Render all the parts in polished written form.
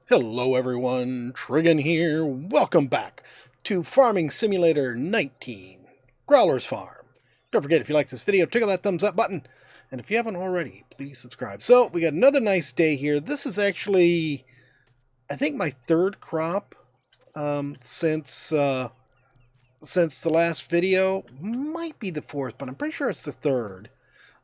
Hello everyone, Trigan here. Welcome back to Farming Simulator 19, Growler's Farm. Don't forget, if you like this video, tickle that thumbs up button. And if you haven't already, please subscribe. So, we got another nice day here. This is actually, I think, my third crop since the last video. Might be the fourth, but I'm pretty sure it's the third.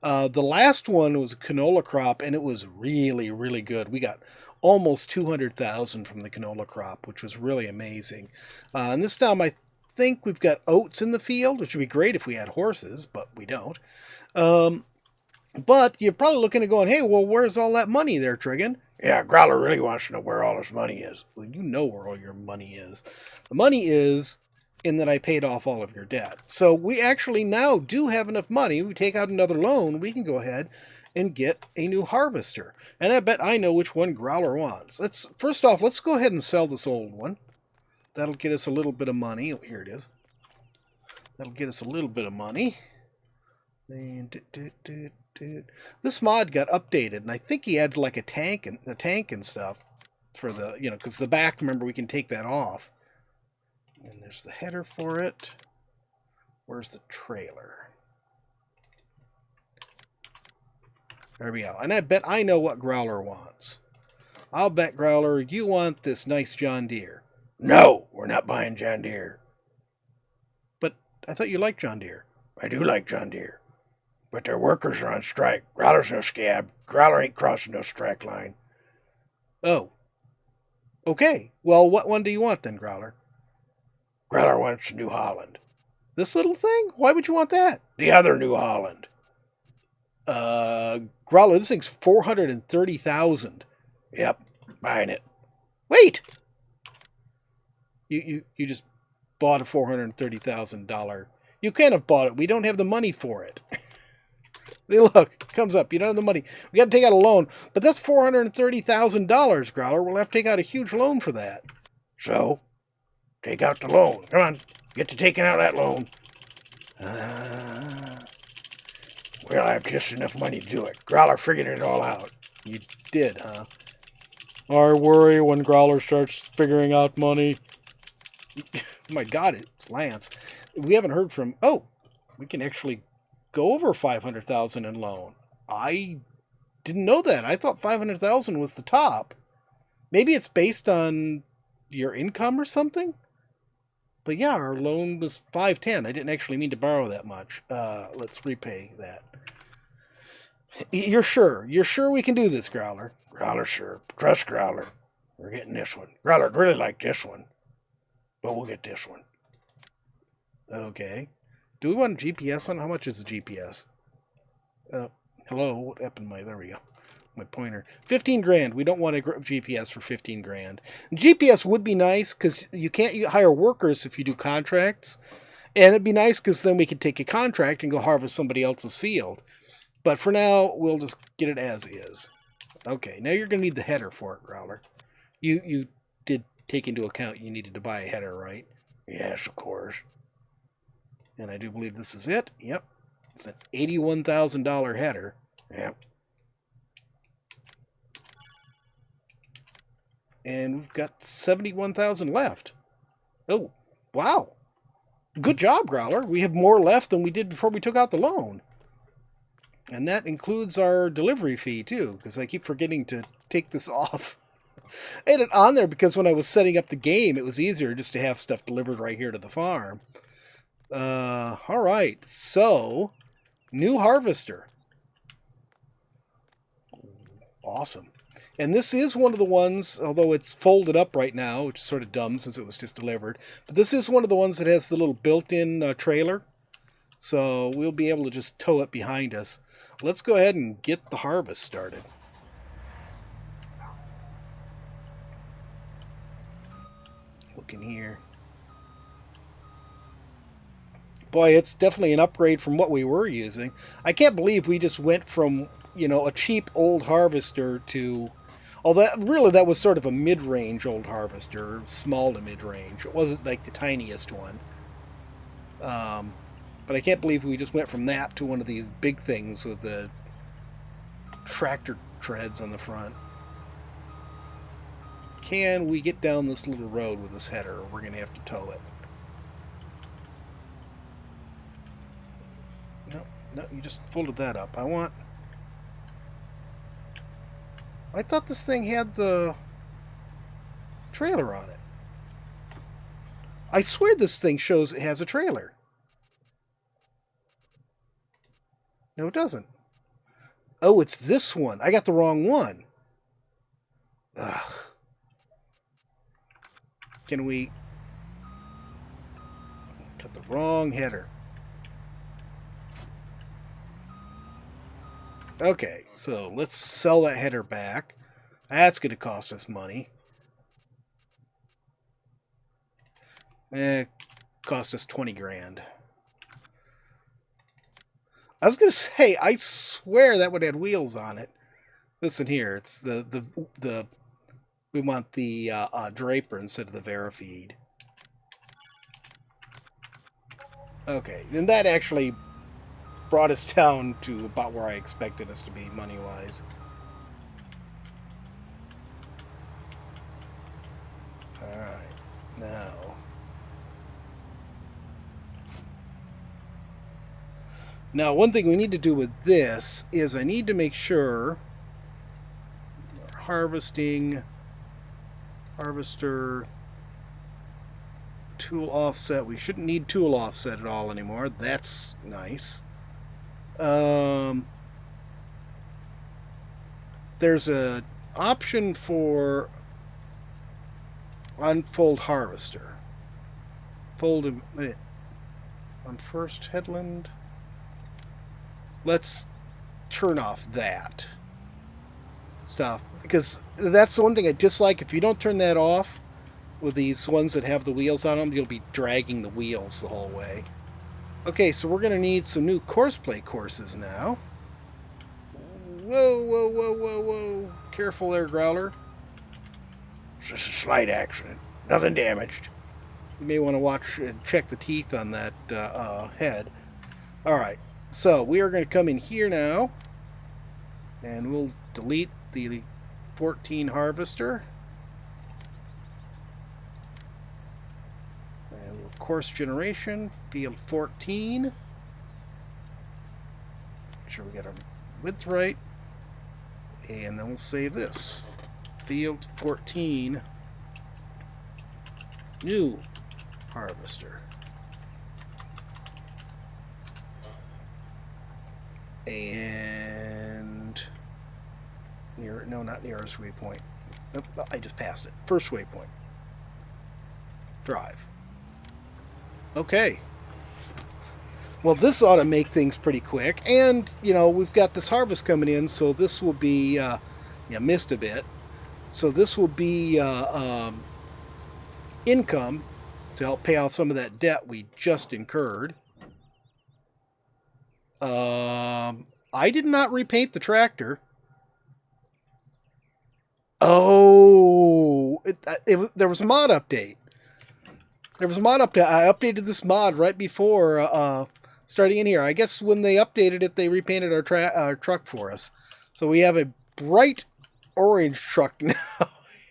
The last one was a canola crop, and it was really, really good. We got almost 200,000 from the canola crop, which was really amazing. And this time I think we've got oats in the field, which would be great if we had horses, but we don't. But you're probably looking at going, hey, well, where's all that money there, Trigan? Yeah, Growler really wants to know where all his money is. Well, you know where all your money is. The money is in that I paid off all of your debt. So we actually now do have enough money. We take out another loan, we can go ahead and get a new harvester. And I bet I know which one Growler wants. First off, let's go ahead and sell this old one. That'll get us a little bit of money. Oh, here it is. That'll get us a little bit of money. And this mod got updated, and I think he added like a tank and stuff for the, because the back, remember, we can take that off. And there's the header for it. Where's the trailer? There we go. And I bet I know what Growler wants. I'll bet, Growler, you want this nice John Deere. No, we're not buying John Deere. But I thought you liked John Deere. I do like John Deere. But their workers are on strike. Growler's no scab. Growler ain't crossing no strike line. Oh. Okay. Well, what one do you want then, Growler? Growler wants New Holland. This little thing? Why would you want that? The other New Holland. Growler, this thing's 430,000. Yep, buying it. Wait! You just bought a $430,000. You can't have bought it. We don't have the money for it. Look, it comes up. You don't have the money. We got to take out a loan. But that's $430,000, Growler. We'll have to take out a huge loan for that. So, take out the loan. Come on, get to taking out that loan. Well, I have just enough money to do it. Growler figured it all out. You did, huh? I worry when Growler starts figuring out money. Oh my God, it's Lance. We haven't heard from... Oh, we can actually go over 500,000 in loan. I didn't know that. I thought 500,000 was the top. Maybe it's based on your income or something? But yeah, our loan was 510. I didn't actually mean to borrow that much. Let's repay that. You're sure? You're sure we can do this, Growler? Growler, sure. Trust Growler. We're getting this one. Growler really like this one. But we'll get this one. Okay. Do we want a GPS on? How much is the GPS? Hello? What happened to my... There we go. My pointer. 15 grand. We don't want a GPS for 15 grand. GPS would be nice because you can't hire workers if you do contracts. And it'd be nice because then we could take a contract and go harvest somebody else's field. But for now, we'll just get it as is. Okay, now you're going to need the header for it, Growler. You did take into account you needed to buy a header, right? Yes, of course. And I do believe this is it. Yep. It's an $81,000 header. Yep. And we've got 71,000 left. Oh, wow. Good job, Growler. We have more left than we did before we took out the loan. And that includes our delivery fee, too, because I keep forgetting to take this off. I had it on there because when I was setting up the game, it was easier just to have stuff delivered right here to the farm. All right, so, new harvester. Awesome. And this is one of the ones, although it's folded up right now, which is sort of dumb since it was just delivered, but this is one of the ones that has the little built-in trailer. So we'll be able to just tow it behind us. Let's go ahead and get the harvest started. Look in here. Boy, it's definitely an upgrade from what we were using. I can't believe we just went from, a cheap old harvester to... Although that was sort of a mid-range old harvester, small to mid-range. It wasn't like the tiniest one. But I can't believe we just went from that to one of these big things with the tractor treads on the front. can we get down this little road with this header, or we're going to have to tow it. No, you just folded that up. I thought this thing had the trailer on it. I swear this thing shows it has a trailer. No, it doesn't. Oh, it's this one. I got the wrong one. Ugh. Can we... Got the wrong header. Okay, so let's sell that header back. That's going to cost us money. Cost us 20 grand. I was going to say, I swear that would have wheels on it. Listen here, it's the we want the Draper instead of the Verifeed. Okay, and that actually brought us down to about where I expected us to be money-wise. Alright, now... Now, one thing we need to do with this is I need to make sure harvester, tool offset. We shouldn't need tool offset at all anymore. That's nice. There's an option for unfold harvester. Fold on first headland. Let's turn off that stuff, because that's the one thing I dislike. If you don't turn that off with these ones that have the wheels on them, you'll be dragging the wheels the whole way. Okay, so we're going to need some new courseplay courses now. Whoa, whoa, whoa, whoa, whoa. Careful there, Growler. It's just a slight accident. Nothing damaged. You may want to watch and check the teeth on that head. Alright, so we are going to come in here now, and we'll delete the 14 harvester. And we'll course generation, field 14. Make sure we get our width right. And then we'll save this. Field 14, new harvester. And not nearest waypoint. Nope, I just passed it. First waypoint. Drive. Okay. Well, this ought to make things pretty quick. And, we've got this harvest coming in, so this will be, missed a bit. So this will be income to help pay off some of that debt we just incurred. I did not repaint the tractor. Oh, there was a mod update. I updated this mod right before starting in here. I guess when they updated it, they repainted our truck for us. So we have a bright orange truck now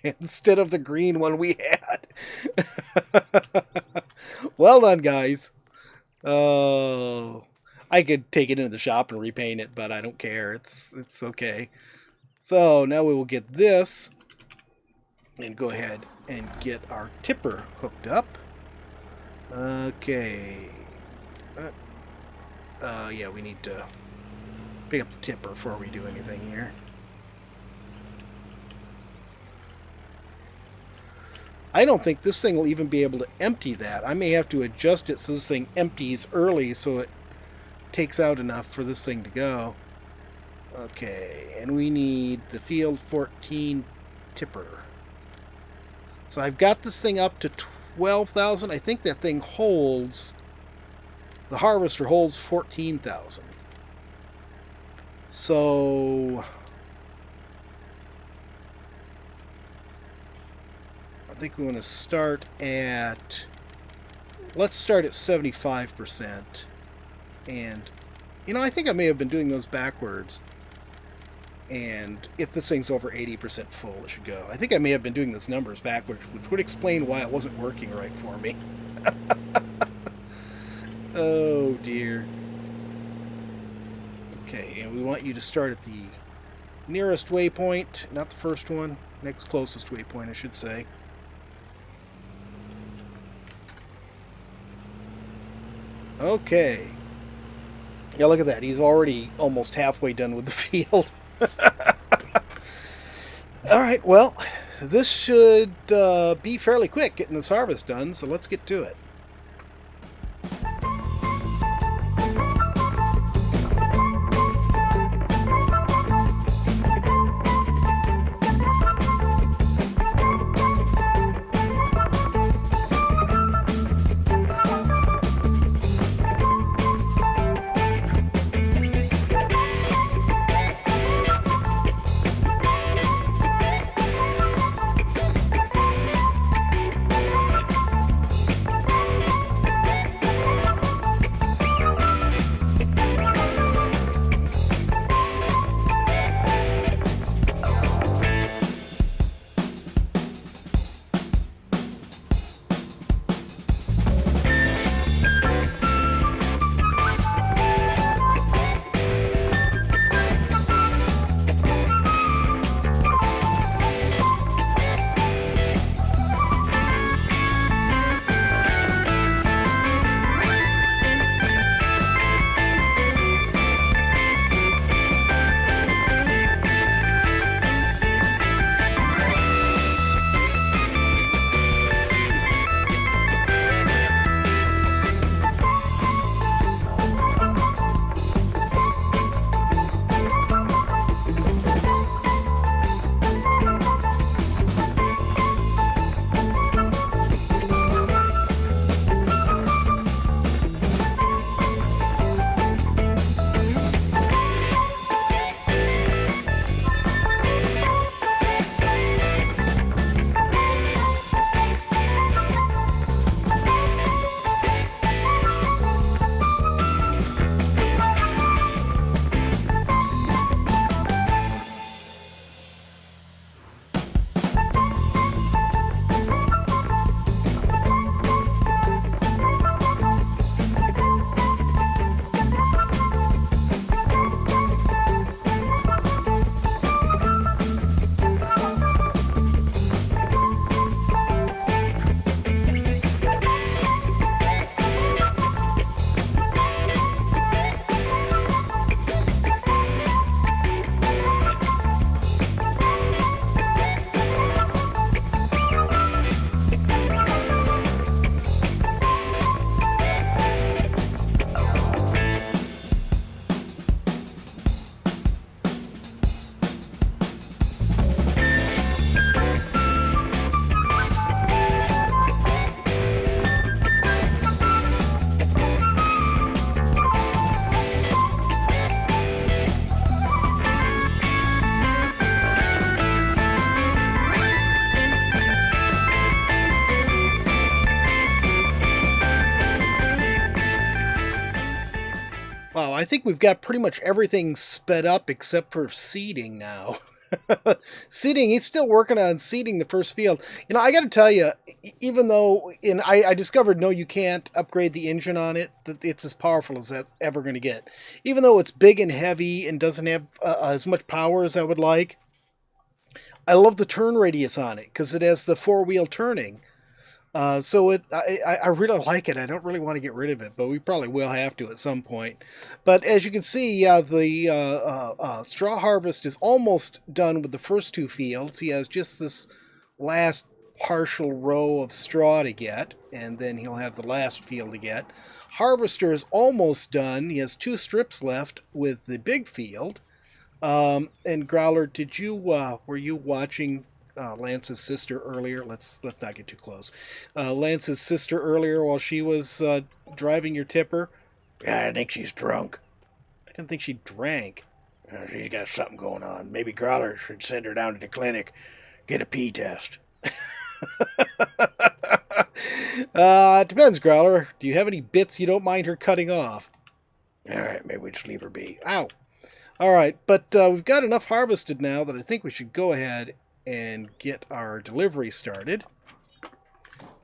instead of the green one we had. Well done, guys. Oh, I could take it into the shop and repaint it, but I don't care. It's okay. So now we will get this and go ahead and get our tipper hooked up. Okay. Yeah, we need to pick up the tipper before we do anything here. I don't think this thing will even be able to empty that. I may have to adjust it so this thing empties early so it takes out enough for this thing to go. Okay, and we need the field 14 tipper. So I've got this thing up to 12,000. I think that thing holds, the harvester holds 14,000. So I think we want to start at, let's start at 75%. And, I think I may have been doing those backwards. And if this thing's over 80% full, it should go. I think I may have been doing those numbers backwards, which would explain why it wasn't working right for me. Oh, dear. Okay, and we want you to start at the nearest waypoint, not the first one. Next closest waypoint, I should say. Okay. Yeah, look at that. He's already almost halfway done with the field. Alright, well, this should be fairly quick getting this harvest done, so let's get to it. Wow, I think we've got pretty much everything sped up except for seeding now. Seeding, he's still working on seeding the first field. You know, I got to tell you, even though I discovered, no, you can't upgrade the engine on it, that it's as powerful as that's ever going to get. Even though it's big and heavy and doesn't have as much power as I would like, I love the turn radius on it because it has the four-wheel turning. I really like it. I don't really want to get rid of it, but we probably will have to at some point. But as you can see, the straw harvest is almost done with the first two fields. He has just this last partial row of straw to get, and then he'll have the last field to get. Harvester is almost done. He has two strips left with the big field. And Growler, were you watching Lance's sister earlier? Let's not get too close. Lance's sister earlier while she was driving your tipper? Yeah, I think she's drunk. I didn't think she drank. She's got something going on. Maybe Growler should send her down to the clinic, get a pee test. It depends, Growler. Do you have any bits you don't mind her cutting off? All right, maybe we just leave her be. Ow. All right, but we've got enough harvested now that I think we should go ahead and get our delivery started.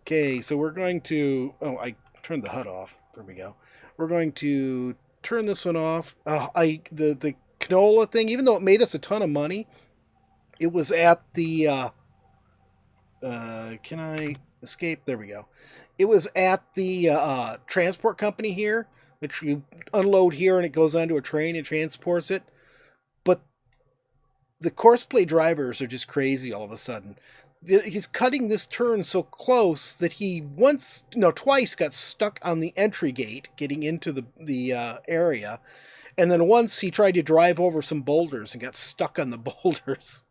Okay, so we're going to... Oh, I turned the HUD off. There we go. We're going to turn this one off. The canola thing, even though it made us a ton of money, it was at the... can I escape? There we go. It was at the transport company here, which you unload here and it goes onto a train and transports it. But the courseplay drivers are just crazy all of a sudden. He's cutting this turn so close that he twice got stuck on the entry gate getting into the area. And then once he tried to drive over some boulders and got stuck on the boulders.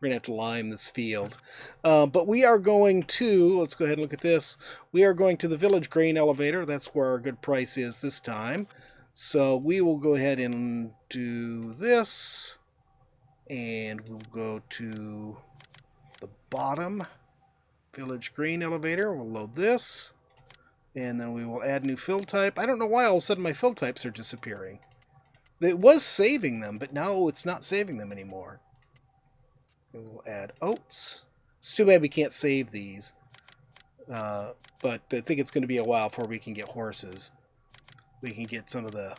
We're going to have to lime this field. But we are going to, let's go ahead and look at this. We are going to the village grain elevator. That's where our good price is this time. So we will go ahead and do this. And we'll go to the bottom village grain elevator. We'll load this. And then we will add new fill type. I don't know why all of a sudden my fill types are disappearing. It was saving them, but now it's not saving them anymore. We'll add oats. It's too bad we can't save these. But I think it's going to be a while before we can get horses. We can get some of the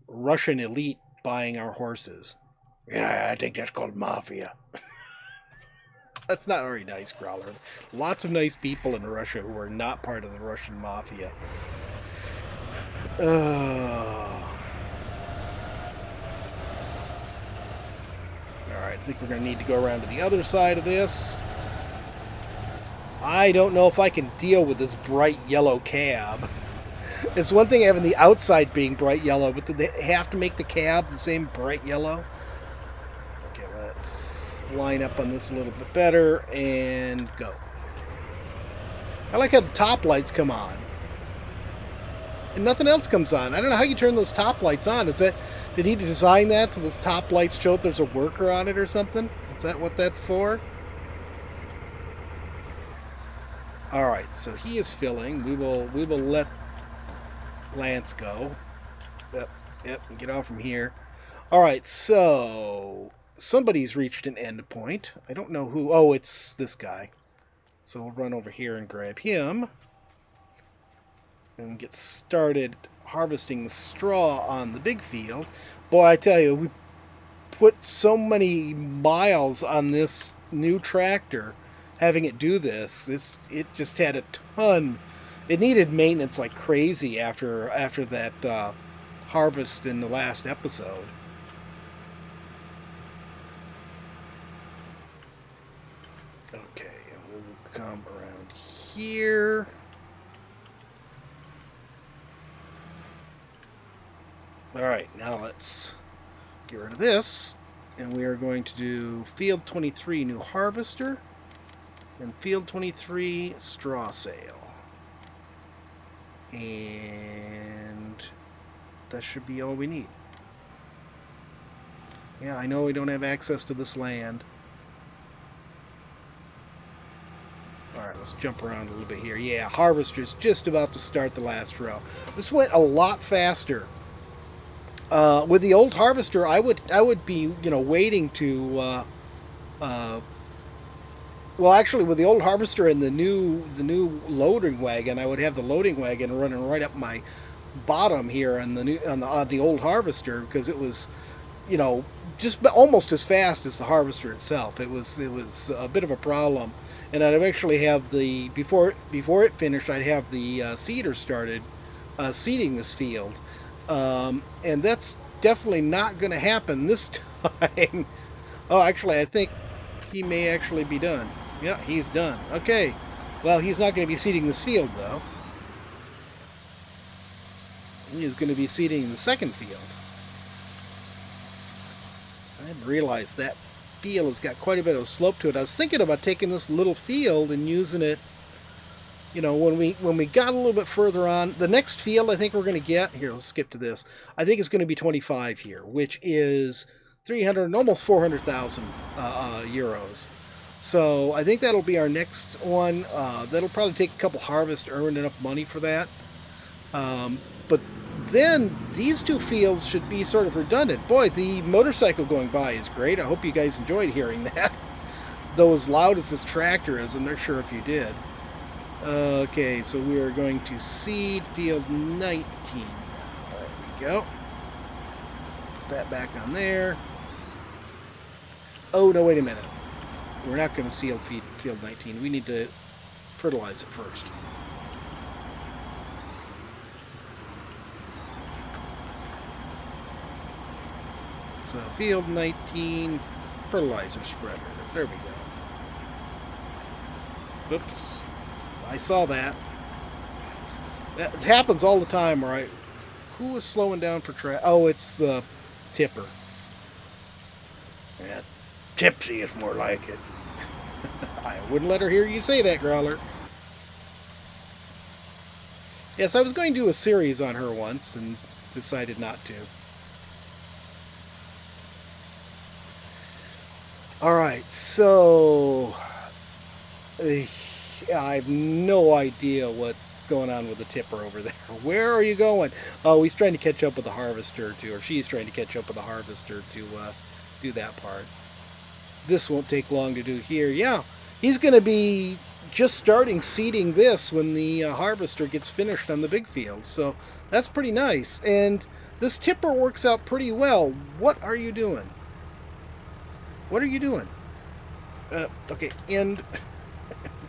Russian elite buying our horses. Yeah, I think that's called mafia. That's not very nice, Growler. Lots of nice people in Russia who are not part of the Russian mafia. Alright, I think we're going to need to go around to the other side of this. I don't know if I can deal with this bright yellow cab. It's one thing having the outside being bright yellow, but do they have to make the cab the same bright yellow? Okay, let's line up on this a little bit better and go. I like how the top lights come on. And nothing else comes on. I don't know how you turn those top lights on. Did he design that so those top lights show if there's a worker on it or something? Is that what that's for? Alright, so he is filling. We will let Lance go. Yep, get off from here. Alright, so somebody's reached an end point. I don't know who. Oh, it's this guy. So we'll run over here and grab him. And get started harvesting the straw on the big field. Boy, I tell you, we put so many miles on this new tractor having it do this. It just had a ton. It needed maintenance like crazy after that harvest in the last episode. Okay, and we'll come around here. Alright, now let's get rid of this. And we are going to do Field 23 New Harvester and Field 23 Straw Sale. And that should be all we need. Yeah, I know we don't have access to this land. Alright, let's jump around a little bit here. Yeah, Harvester's just about to start the last row. This went a lot faster. With the old Harvester, I would be, waiting to, well, actually, with the old Harvester and the new loading wagon, I would have the loading wagon running right up my bottom here on the old Harvester, because it was, just almost as fast as the Harvester itself. It was a bit of a problem, and I'd actually have before it finished, I'd have the seeder started seeding this field. And that's definitely not going to happen this time. Oh, actually, I think he may actually be done. Yeah, he's done. Okay. Well, he's not going to be seeding this field, though. He is going to be seeding the second field. I didn't realize that field has got quite a bit of a slope to it. I was thinking about taking this little field and using it, when we got a little bit further on. The next field I think we're going to get, here, let's skip to this. I think it's going to be 25 here, which is 300, almost 400,000 euros. So I think that'll be our next one. That'll probably take a couple harvests to earn enough money for that. But then these two fields should be sort of redundant. Boy, the motorcycle going by is great. I hope you guys enjoyed hearing that. Though as loud as this tractor is, I'm not sure if you did. Okay, so we are going to seed field 19. There we go. Put that back on there. Oh, no, wait a minute. We're not going to seed field 19. We need to fertilize it first. So field 19, fertilizer spreader. There we go. Oops. I saw that. It happens all the time, right? Who was slowing down for traffic? Oh, it's the tipper. Yeah, tipsy is more like it. I wouldn't let her hear you say that, Growler. Yes, I was going to do a series on her once and decided not to. Alright, so I have no idea what's going on with the tipper over there. Where are you going? Oh, he's trying to catch up with the harvester or she's trying to catch up with the harvester to do that part. This won't take long to do here. Yeah, he's going to be just starting seeding this when the harvester gets finished on the big field. So that's pretty nice. And this tipper works out pretty well. What are you doing? What are you doing? Okay, and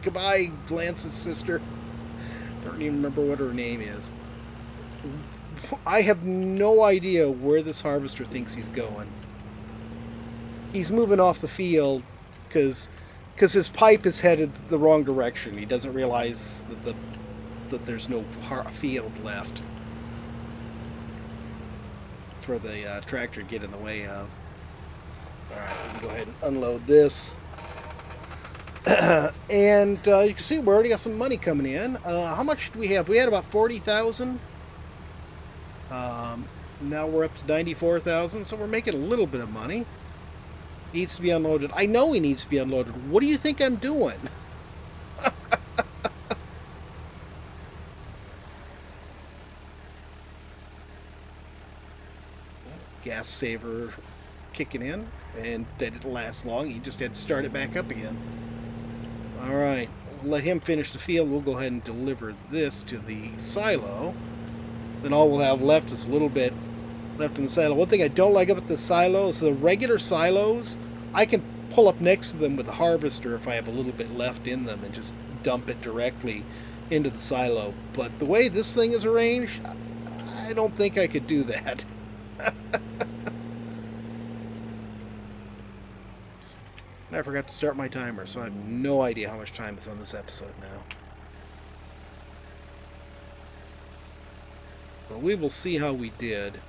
goodbye, Lance's sister. Don't even remember what her name is. I have no idea where this harvester thinks he's going. He's moving off the field because his pipe is headed the wrong direction. He doesn't realize that there's no field left for the tractor to get in the way of. Alright, we can go ahead and unload this. And you can see we already got some money coming in. How much did we have? We had about 40,000. Now we're up to 94,000, so we're making a little bit of money. Needs to be unloaded. I know he needs to be unloaded. What do you think I'm doing? Gas saver kicking in, and that didn't last long. He just had to start it back up again. Alright, let him finish the field. We'll go ahead and deliver this to the silo. Then all we'll have left is a little bit left in the silo. One thing I don't like about the silo is the regular silos, I can pull up next to them with the harvester if I have a little bit left in them and just dump it directly into the silo. But the way this thing is arranged, I don't think I could do that. I forgot to start my timer, so I have no idea how much time is on this episode now. But we will see how we did.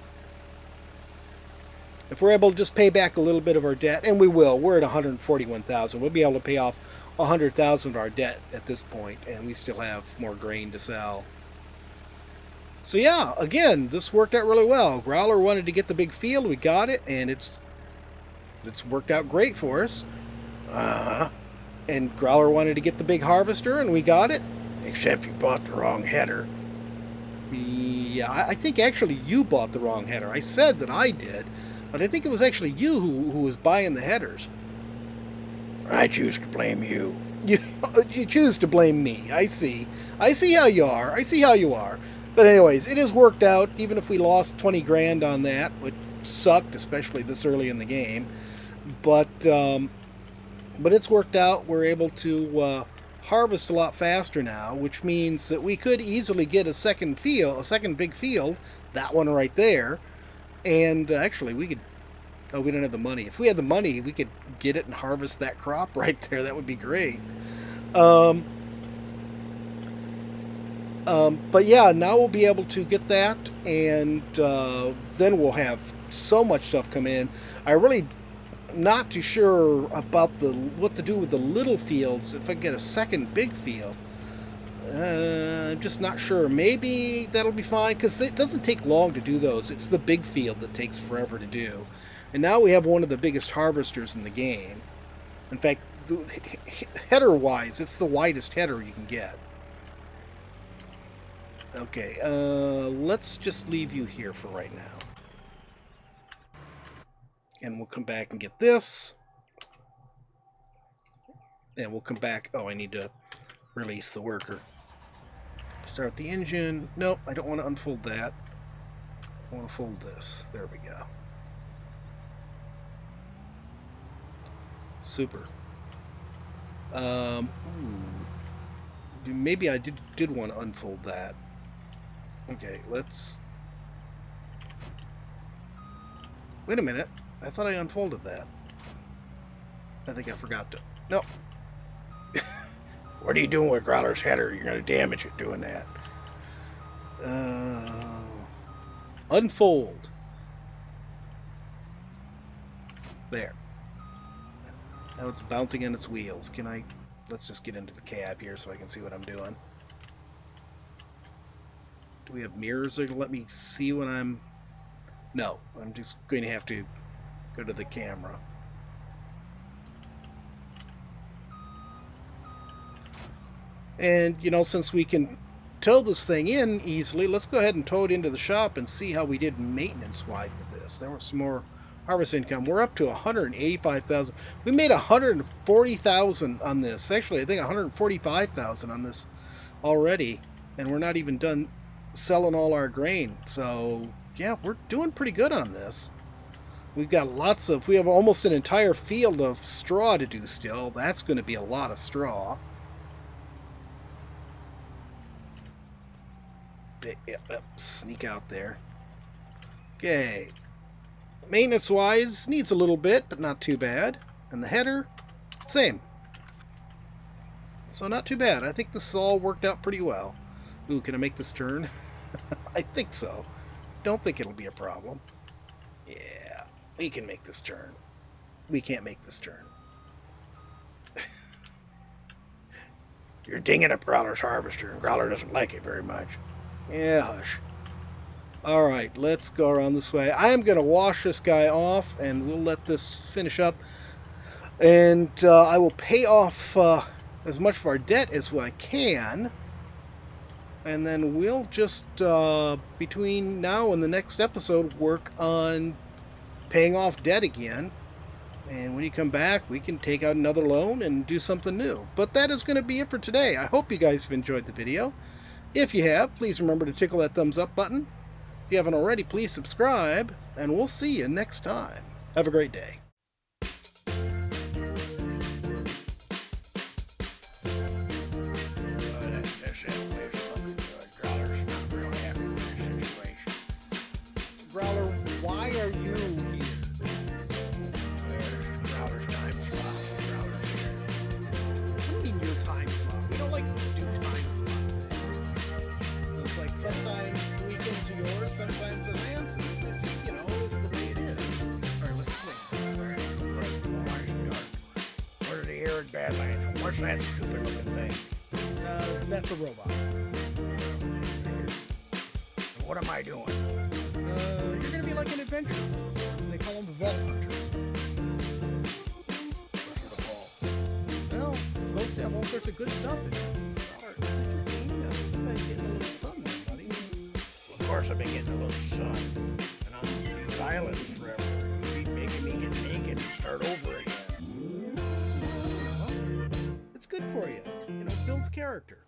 If we're able to just pay back a little bit of our debt, and we will, we're at 141,000. We'll be able to pay off 100,000 of our debt at this point, and we still have more grain to sell. So yeah, again, this worked out really well. Growler wanted to get the big field, we got it, and it's worked out great for us. And Growler wanted to get the big harvester, and we got it. Except you bought the wrong header. Yeah, I think actually you bought the wrong header. I said that I did, but I think it was actually you who was buying the headers. I choose to blame you. You choose to blame me. I see. I see how you are. I see how you are. But anyways, it has worked out, even if we lost 20 grand on that, which sucked, especially this early in the game. But it's worked out. We're able to harvest a lot faster now, which means that we could easily get a second big field, that one right there. And actually, we could... Oh, we don't have the money. If we had the money, we could get it and harvest that crop right there. That would be great. But yeah, now we'll be able to get that, and then we'll have so much stuff come in. I really not too sure about what to do with the little fields if I get a second big field. I'm just not sure. Maybe that'll be fine, because it doesn't take long to do those. It's the big field that takes forever to do. And now we have one of the biggest harvesters in the game. In fact, header-wise, it's the widest header you can get. Okay, let's just leave you here for right now. And we'll come back and get this. And we'll come back. Oh, I need to release the worker. Start the engine. Nope, I don't want to unfold that. I want to fold this. There we go. Super. Maybe I did want to unfold that. Okay, let's... Wait a minute. I thought I unfolded that. I think I forgot to... No. What are you doing with Growler's header? You're going to damage it doing that. Unfold. There. Now it's bouncing on its wheels. Can I... Let's just get into the cab here so I can see what I'm doing. Do we have mirrors that can let me see when I'm... No. I'm just going to have to go to the camera. And, you know, since we can tow this thing in easily, let's go ahead and tow it into the shop and see how we did maintenance-wise with this. There was some more harvest income. We're up to 185,000. We made 140,000 on this. Actually, I think 145,000 on this already, and we're not even done selling all our grain. So, yeah, we're doing pretty good on this. We've got lots of... We have almost an entire field of straw to do still. That's going to be a lot of straw. Sneak out there. Okay. Maintenance-wise, needs a little bit, but not too bad. And the header, same. So not too bad. I think this all worked out pretty well. Ooh, can I make this turn? I think so. Don't think it'll be a problem. Yeah, we can make this turn. We can't make this turn. You're dinging up Growler's harvester, and Growler doesn't like it very much. Yeah, hush. Alright, let's go around this way. I am going to wash this guy off, and we'll let this finish up. And I will pay off as much of our debt as I can. And then we'll just, between now and the next episode, work on paying off debt again. And when you come back, we can take out another loan and do something new. But that is going to be it for today. I hope you guys have enjoyed the video. If you have, please remember to tickle that thumbs up button. If you haven't already, please subscribe, and we'll see you next time. Have a great day. Growler, why are you here? Growler's time slot. Growler's here. What do you mean your time slot? We don't like to do time slots. It's like sometimes the weekends are yours, sometimes they're Lance's. It's just, you know, it's the way it is. Alright, let's swing. Where are the arid Badlands? What's that stupid looking thing? That's a robot. What am I doing? You're gonna be like an adventurer. They call them vault hunters. What's the ball? Well, it's supposed to have all sorts of good stuff in it. Is it just me? You've been getting a little sun there, buddy. Well, of course I've been getting a little sun. And on these islands forever. You keep making me get naked and start over again. Well, it's good for you. You know, it builds character.